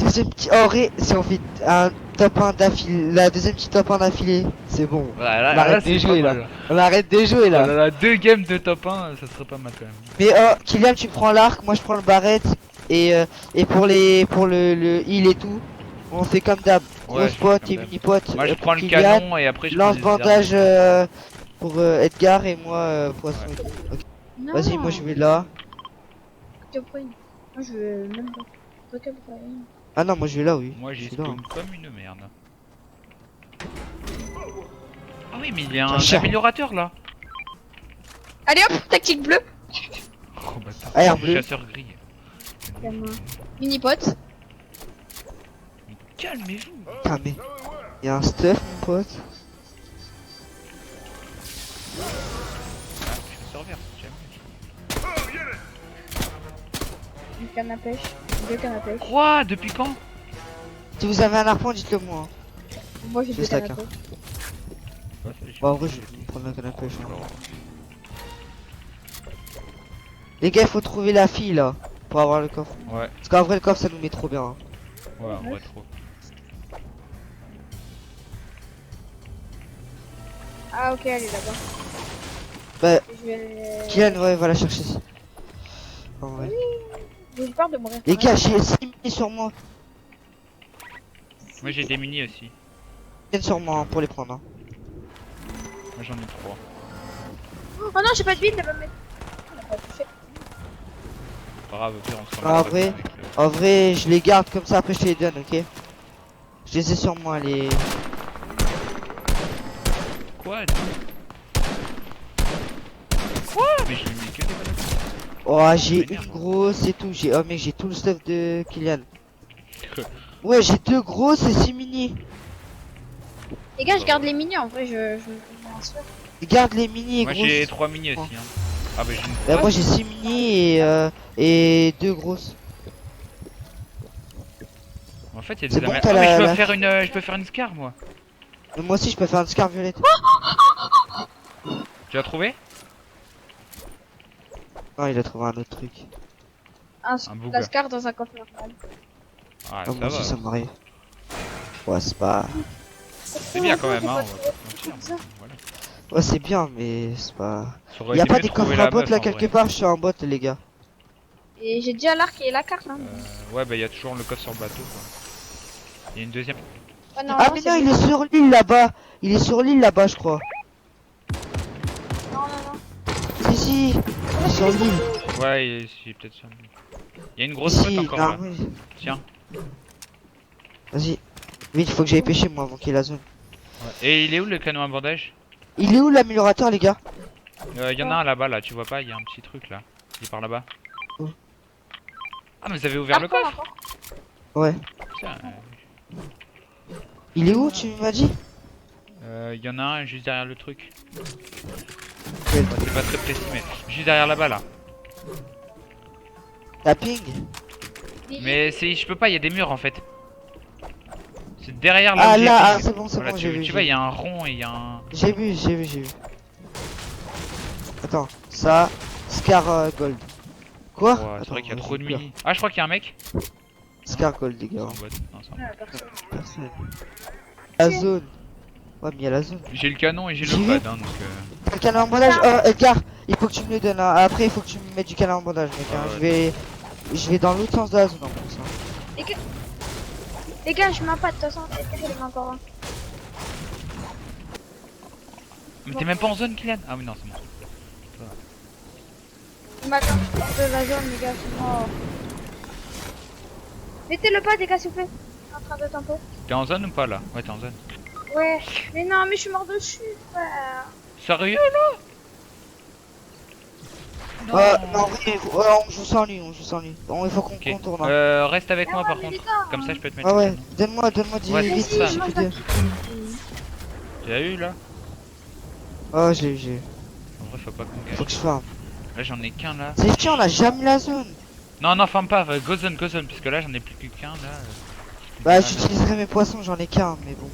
deuxième petit... Oh, si on fait un top 1 d'affilée, la deuxième petite top 1 d'affilée, c'est bon. Voilà, On là, arrête de c'est jouer pas là. mal. On arrête de jouer Oh là là. là, 2 games de top 1, ça serait pas mal quand même. Mais Kylian, tu prends l'arc, moi je prends le barrette. Et pour le heal et tout, on fait comme d'hab. Ouais, Grosse je fais pote comme et d'hab. mini pote Moi je pour prends le Kylian. canon et après je prends Lance les bandage armes. pour Edgar et moi poisson Ouais. et tout. Ok. Non. Vas-y, moi je vais là. Moi je veux même pas. Toi qu'à rien. Ah non, moi je vais là, oui. Moi Je j'y suis là. spawn comme une merde. Ah oui, mais il y a Ça un cher. améliorateur là. Allez hop, tactique bleue. Oh bâtard, Ah, le bleu. chasseur gris. Mini pote. Mais calmez-vous. Putain, mais il y a un stuff, mon pote. Ah, chasseur vert, jamais. Une canne à pêche. 2 cannes à pêche. Quoi? Depuis quand? Si vous avez un harpon, dites-le moi. Moi j'ai Je 2 cannes stack, à hein. pêche. Bah, en vrai, je vais prendre la canne à pêche. Hein. Les gars, il faut trouver la fille là pour avoir le coffre. Ouais, Parce qu'en vrai, le coffre ça nous met trop bien. Hein. ouais, en vrai trop. Ah ok, elle est là-bas. Bah, Je vais... Kylian, ouais, va la chercher. En vrai. J'ai peur de mourir. Les gars, j'ai 6 minis sur moi. Moi j'ai des mini aussi. Viens sur moi hein, pour les prendre. Hein. Moi j'en ai 3. Oh non, j'ai pas de bide, elle va me mettre. Elle a pas touché. Pas grave, au pire on se Ah, remettra vrai. avec, En vrai, je les garde comme ça, après je te les donne, ok? Je les ai sur moi, les... Quoi? Quoi? Mais je lui mets que des balles. Oh, j'ai m'énerve. une grosse et tout. Oh mec, j'ai tout le stuff de Kylian. Ouais, j'ai 2 grosses et 6 mini. Les gars, je garde les mini en vrai, je me rassure. Garde les mini et Moi grosses. j'ai 3 mini aussi. Hein. Ah bah j'ai une Bah, grosse. moi j'ai 6 mini et 2 grosses. En fait, il y a C'est des bon, amé- t'as Ah, mais la- je peux la- faire je peux faire une scar moi. Mais moi aussi je peux faire une scar violette. Tu l'as trouvé? Non, il a trouvé un autre truc. Un bouga. La scar dans un coffre normal. Ah, Ah, ça moi aussi va. ça m'arrive. Ouais, c'est pas... C'est bien quand même, hein. On va pas se mentir. Voilà. Ouais, c'est bien, mais c'est pas... Ça aurait Y'a été pas mieux des de trouver coffres à la bot meuf, là en quelque vrai. part? Je suis en bot les gars. Et j'ai déjà l'arc et la carte là. Ouais, bah il y a toujours le coffre sur le bateau quoi. Il y a une deuxième. Ah non, Ah non, mais c'est non, il bon. est sur l'île là-bas. Il est sur l'île là-bas, je crois. Non, non, non. Si, il est sur l'île. Ouais, il est peut-être sur. Il y a une grosse Si, botte encore non, là. oui. Tiens. Vas-y. Vite, il faut que j'aille pêcher moi avant qu'il y ait la zone. Ouais. Et il est où le canon à bandage? Il est où l'améliorateur, les gars? Il y en a un là-bas là, tu vois pas? Il y a un petit truc là. Il est par là-bas. Oh. Ah, mais vous avez ouvert le Encore, coffre? encore. Ouais. Tiens, Il est où, tu m'as dit? il y en a un juste derrière le truc. Quel? Ouais, c'est pas très précis, mais juste derrière là-bas là. La ping? Mais c'est, je peux pas, il y a des murs en fait. C'est derrière là Ah où j'ai là, ping. ah c'est bon, c'est Voilà, bon, tu, j'ai vu. tu vois, il y a un rond et il y a un. J'ai vu, j'ai vu, j'ai vu. Attends, ça, Scar Gold. Quoi? Ouais, c'est Attends, vrai qu'il y a j'ai trop de peur. mini. Ah, je crois qu'il y a un mec. Scar Gold, les C'est gars. en boîte. Non, c'est en Ah, personne. Personne. La zone. Ouais, mais il y a la zone. J'ai le canon et j'ai J'y le vais. pad, hein, donc. T'as le canon en bandage? Oh, Edgar, il faut que tu me le donnes. Hein. Après, il faut que tu me mettes du canon en bandage, mec. Hein. Ah ouais. Je vais dans l'autre sens de la zone en plus. Hein. Les gars, je m'en pas de toute façon. Il y en a encore un. Mais t'es même pas en zone, Kylian? Ah oui, non, c'est bon. Il m'a quand je sors de la zone, les gars, je suis mort. Mettez-le pas, les gars, s'il vous plaît. Je suis en train de tempo. T'es en zone ou pas là? Ouais, t'es en zone. Ouais. Mais non, mais je suis mort dessus, frère. Sérieux là? Non, oui, on joue sans lui, on joue sans lui. Bon, il faut qu'on Ok. contourne. Hein. Reste avec moi Ah, par mais contre. les gars, Comme ça, je peux te mettre Ah le ouais, canon. donne-moi 10 Ouais, vite, c'est ça. j'ai plus de... Tu l'as eu là? Oh, j'ai eu. En vrai, faut pas qu'on Faut gagne. que je farme. Là, j'en ai qu'un là. C'est chiant, on a jamais la zone. Non, non, farm pas, go zone, parce que là, j'en ai plus qu'un là. Bah, Ah, j'utiliserai mes poissons, j'en ai qu'un, mais bon.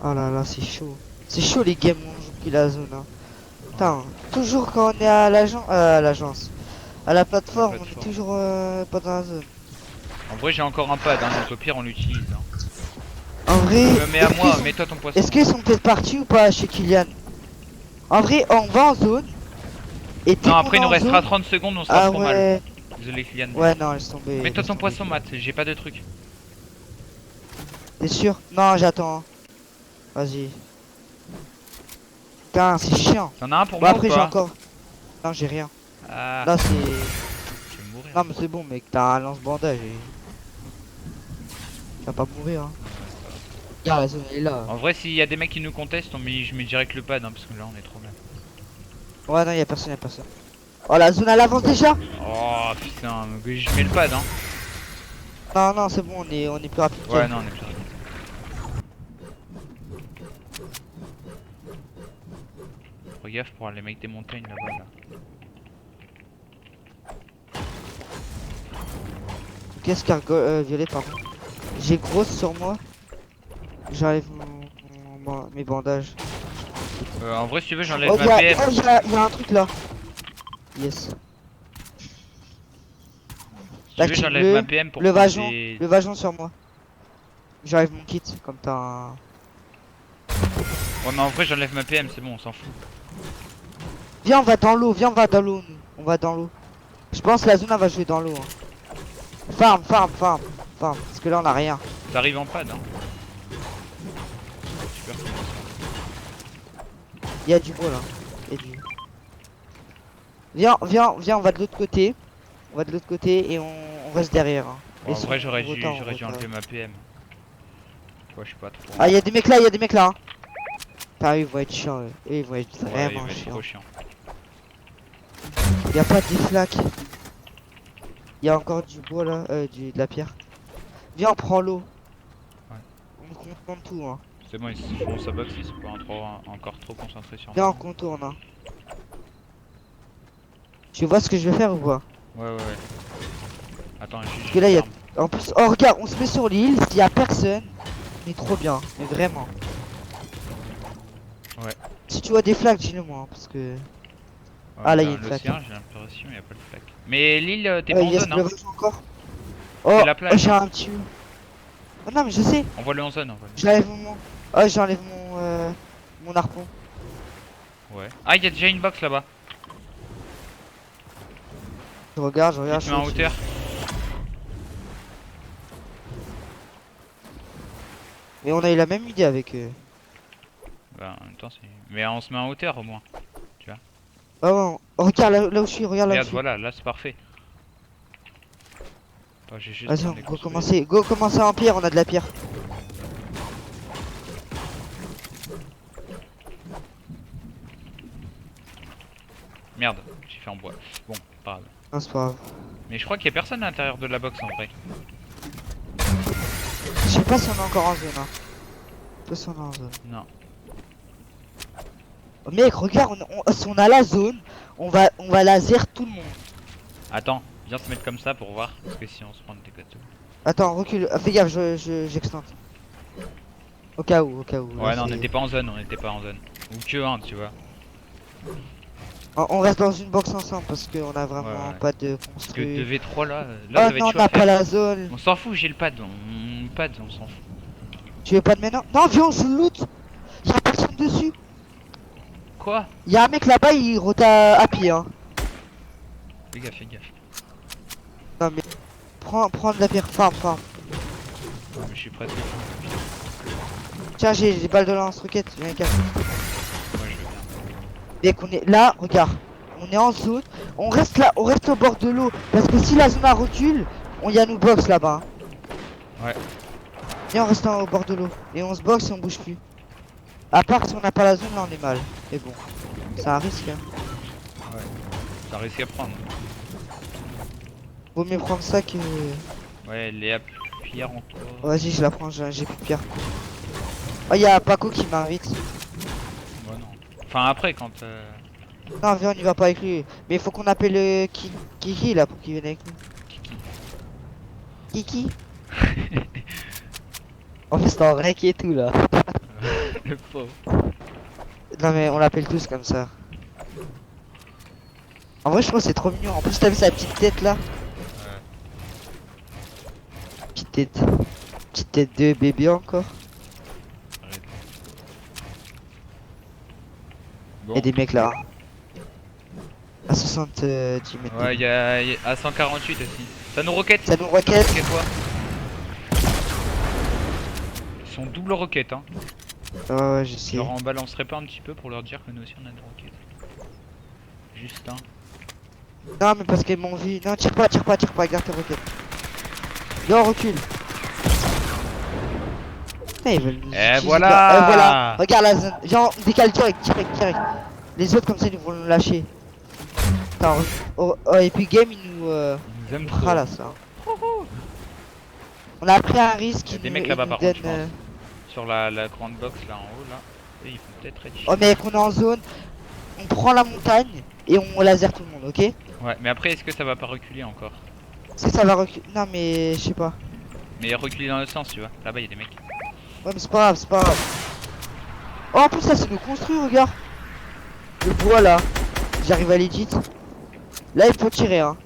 Oh là là, c'est chaud. C'est chaud les games où on joue plus la zone. Hein. Putain, toujours quand on est à l'agence, à la plateforme, on est plateforme. toujours pas dans la zone. En vrai, j'ai encore un pad, hein, donc au pire, on l'utilise. Hein. En vrai, Je me mets à est-ce moi, qu'ils sont- mets-toi ton poisson. est-ce qu'ils sont peut-être partis ou pas chez Kylian? En vrai, on va en zone. Et dès Non, qu'on après, est il nous en restera zone- 30 secondes, on sera Ah trop mal. ouais. Désolé, Kylian. Ouais, non, laisse tomber. Mets-toi laisse ton tomber. poisson, Matt, j'ai pas de truc. T'es sûr? Non, j'attends. Vas-y. Putain, c'est chiant. T'en as un pour Bon, moi ou après, j'ai pas? encore. Non, j'ai rien. Ah, Là, c'est. je vais mourir. Non, mais c'est bon, mec, t'as un lance-bandage et. Tu vas pas mourir, hein. Regarde, la zone elle est là. En vrai, s'il y a des mecs qui nous contestent, je mets direct le pad, hein, parce que là, on est trop bien. Ouais, non, y'a personne, y'a personne. Oh, la zone elle avance déjà? Oh putain, mais je mets le pad, hein. Non, non, c'est bon, on est plus rapide. Ouais, non, on est plus rapide. Fais gaffe pour les mecs des montagnes là-bas, là. Qu'est-ce violet, pardon. J'ai grosse sur moi. J'enlève mes bandages. En vrai, si tu veux, j'enlève Oh, ma y'a PM. y a un truc là. Yes. Si tu veux, Tactique j'enlève bleue, ma PM pour le prendre vajon, des... le vajon sur moi. J'enlève mon kit, comme t'as un... Ouais, mais en vrai, j'enlève ma PM, c'est bon, on s'en fout. Viens, on va dans l'eau, viens, on va dans l'eau, nous. On va dans l'eau. Je pense que la zone elle va jouer dans l'eau. Hein. Farm. Parce que là on a rien. T'arrives en pad, hein. Super. Il y a du beau là. Y a du... Viens, on va de l'autre côté. On va de l'autre côté et on reste derrière. Hein. Bon, en vrai, j'aurais dû retard. enlever ma PM. Ouais, je sais pas trop. Ah, il y a des mecs là, Hein. Putain, ils vont être chiants. Eux, ils vont être Ouais, il vraiment va être chiants. trop chiant. Il y a pas de flaques. Il y a encore du bois là, de la pierre. Viens, on prend l'eau. Ouais. On contourne tout. Hein. C'est bon, ils se font sa box, ils sont pas encore trop concentrés sur Viens, on moi. contourne. Hein. Tu vois ce que je vais faire ou pas? Ouais. Attends, Parce que là, il y a... En plus, oh regarde, on se met sur l'île, s'il y a personne, mais trop bien, mais vraiment. Ouais. Si tu vois des flaques, dis-le moi, hein, parce que... Ouais, Ah, là, il y a dans une flaque. l'océan, j'ai l'impression, il y a pas de flaque. Mais l'île, t'es Ouais, pas en yes, zone, le hein. vache encore. Oh, la plage. oh, j'ai un petit... Oh non, mais je sais, Envoie-le en zone, envoie-le. j'enlève mon... Oh, j'enlève mon harpon. Ouais. Ah, il y a déjà une box là-bas. Je regarde, Tu te mets en au-dessus. hauteur. Mais on a eu la même idée avec eux. Bah, en même temps, c'est... Mais on se met en hauteur au moins. Oh, ouais, oh, regarde là où je suis, regarde là où Regarde, je suis. voilà, là c'est parfait. Attends, j'ai juste... Vas-y, besoin on de go construire. commencer en pierre, on a de la pierre. Merde, j'ai fait en bois. Bon, pas grave. Non, c'est pas grave. Mais je crois qu'il y a personne à l'intérieur de la box en vrai. Je sais pas si on est encore en zone. Hein. Je sais pas si on est en zone. Non. Oh, mec, regarde, si on a la zone, on va laser tout le monde. Attends, viens se mettre comme ça pour voir. Parce que si on se prend des gâteaux. Attends, recule. Ah, fais gaffe, j'extends. Au cas où. Ouais, là, non, on c'est- n'était pas en zone, on n'était pas en zone. Ou que un, tu vois. On reste dans une box ensemble parce qu'on a vraiment Ouais. pas de Parce que construit. 2v3 là, Oh ça va non, on être chaud n'a à pas faire. la zone. On s'en fout, j'ai le pad. On s'en fout. Tu veux pas de maintenant? Non, viens, on joue le loot. Y'a personne dessus. Quoi? Y'a un mec là-bas, il rota à pied. Hein. Fais gaffe, fais gaffe. Non, mais prends de la pierre, farm. Ouais, mais je suis presque. Tiens, j'ai des balles de lance-roquette. Viens, casse. Moi je veux bien. Mec, on est là, regarde. On est en zone. On reste là, on reste au bord de l'eau. Parce que si la zone a recule, on y a nous box là-bas. Hein. Ouais. Viens, on reste au bord de l'eau. Et on se boxe et on bouge plus. À part si on n'a pas la zone, là on est mal. Mais bon, c'est un risque. Hein. Ça risque à prendre. Vaut mieux prendre ça que. Ouais, Léa pierre encore. Vas-y, je la prends, j'ai plus de pierre. Oh, y'a Paco qui m'invite. Ouais, non. Enfin, après, quand. Non, viens, on y va pas avec lui. Mais il faut qu'on appelle Kiki là pour qu'il vienne avec nous. Kiki En fait, c'est en rec et tout là. Le pauvre. Non, mais on l'appelle tous comme ça. En vrai, je trouve que c'est trop mignon. En plus, t'as vu sa petite tête là? Petite tête. Petite tête de bébé encore. Arrête. Et Bon. des mecs là. À 70 mètres. Ouais, y a à 148 aussi. Ça nous roquette. Ça nous roquette. Roquette-toi. Ils sont double roquette, hein. Ouais, je sais. Je leur en balancerai pas un petit peu pour leur dire que nous aussi on a des roquettes. Juste un. Non, mais parce qu'ils m'ont vu. Non, tire pas, garde tes roquettes. Non, recule. Putain, ils veulent nous utiliser voilà. voilà. Regarde la zone. Viens, on décale direct. Les autres, comme ça, ils vont nous lâcher. Attends, et puis game, il nous. Ils nous aiment trop. Voilà ça. On a pris un risque. Y a il des nous- mecs il là-bas nous par contre, je donne, pense. Sur la grande box là en haut là. Et ils vont peut-être être Oh, mec, on est en zone. On prend la montagne et on laser tout le monde, ok? Ouais, mais après, est-ce que ça va pas reculer encore? Ça va reculer. Non, mais je sais pas. Mais reculer dans le sens, tu vois. Là-bas, il y a des mecs. Ouais, mais c'est pas grave, c'est pas grave. Oh, en plus, ça, c'est nous construit, regarde. Le bois là. J'arrive à l'edit. Là, il faut tirer, hein.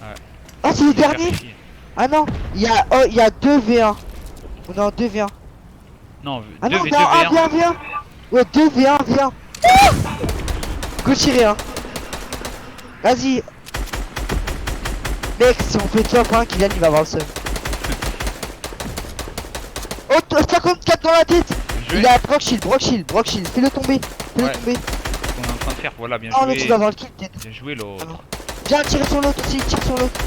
Ouais. Oh, c'est le Ils vont faire dernier? chier. Ah non, il y a 2 V1. On est en 2 V1. Non, Ah 2 non, v on est 2 en 1 v 1. V1 V1. Ouais, 2 V1 V1. Ah, go tirer, hein. Vas-y. Mec, si on fait top 1, Kylian il va avoir le seum. Oh, 54 dans la tête. Joué. Il a Brock Shield. Fais-le tomber. Ouais. Tomber. Ce qu'on est en train de faire. Voilà, bien Oh, l'autre il joué. va avoir le kill, peut-être. Bien joué, l'autre. Ah non. Viens, tire sur l'autre aussi, tire sur l'autre.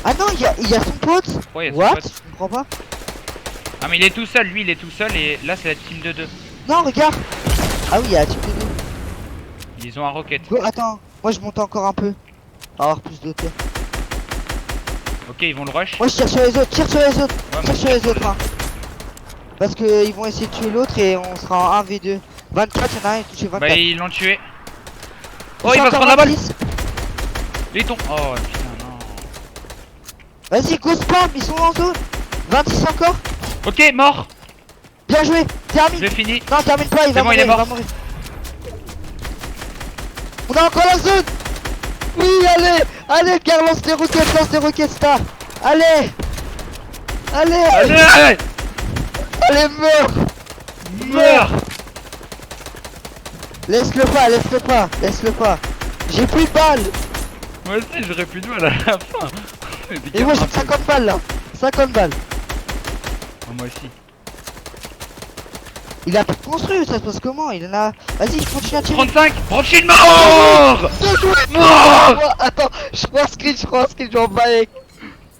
Ah non, il y a son pote. Ouais, y a son What? pote. Je comprends pas. Ah, mais il est tout seul, lui, il est tout seul. Et là, c'est la team de 2. Non, regarde. Ah oui, il y a un type de deux. Ils ont un rocket. Go, attends, moi je monte encore un peu. Pour avoir plus de hauteur. Ok, ils vont le rush. Moi je tire sur les autres, Ouais, tire sur les autres, hein. Parce que ils vont essayer de tuer l'autre et on sera en 1v2. 24, il y en a un qui touche 24. Bah, ils l'ont tué. Oh, Touche il va se encore prendre la balle. 26. Il tombe. Oh, putain, non. Vas-y, go spam, ils sont en zone. 26 encore. Ok, mort. Bien joué, Je termine. l'ai fini. Non, termine pas, il va bon, mourir, il est mort. va mourir. On a encore la zone. Oui, allez, Pierre, lance des roquettes, Star. Allez, Allez, meurs. meurs. Laisse-le pas. J'ai plus de balles. Moi aussi, j'aurais plus de mal à la fin. Et moi j'ai 50 balles là. 50 balles. Oh, moi aussi. Il a plus construit, ça se passe comment? Il en a. Vas-y, je continue à tirer. 35. Branchine mort. Bien joué. Mort. Attends, je prends un screen, je m'en bats avec.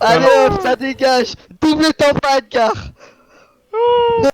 Allez hop, ça dégage. Double temps pas, Edgar.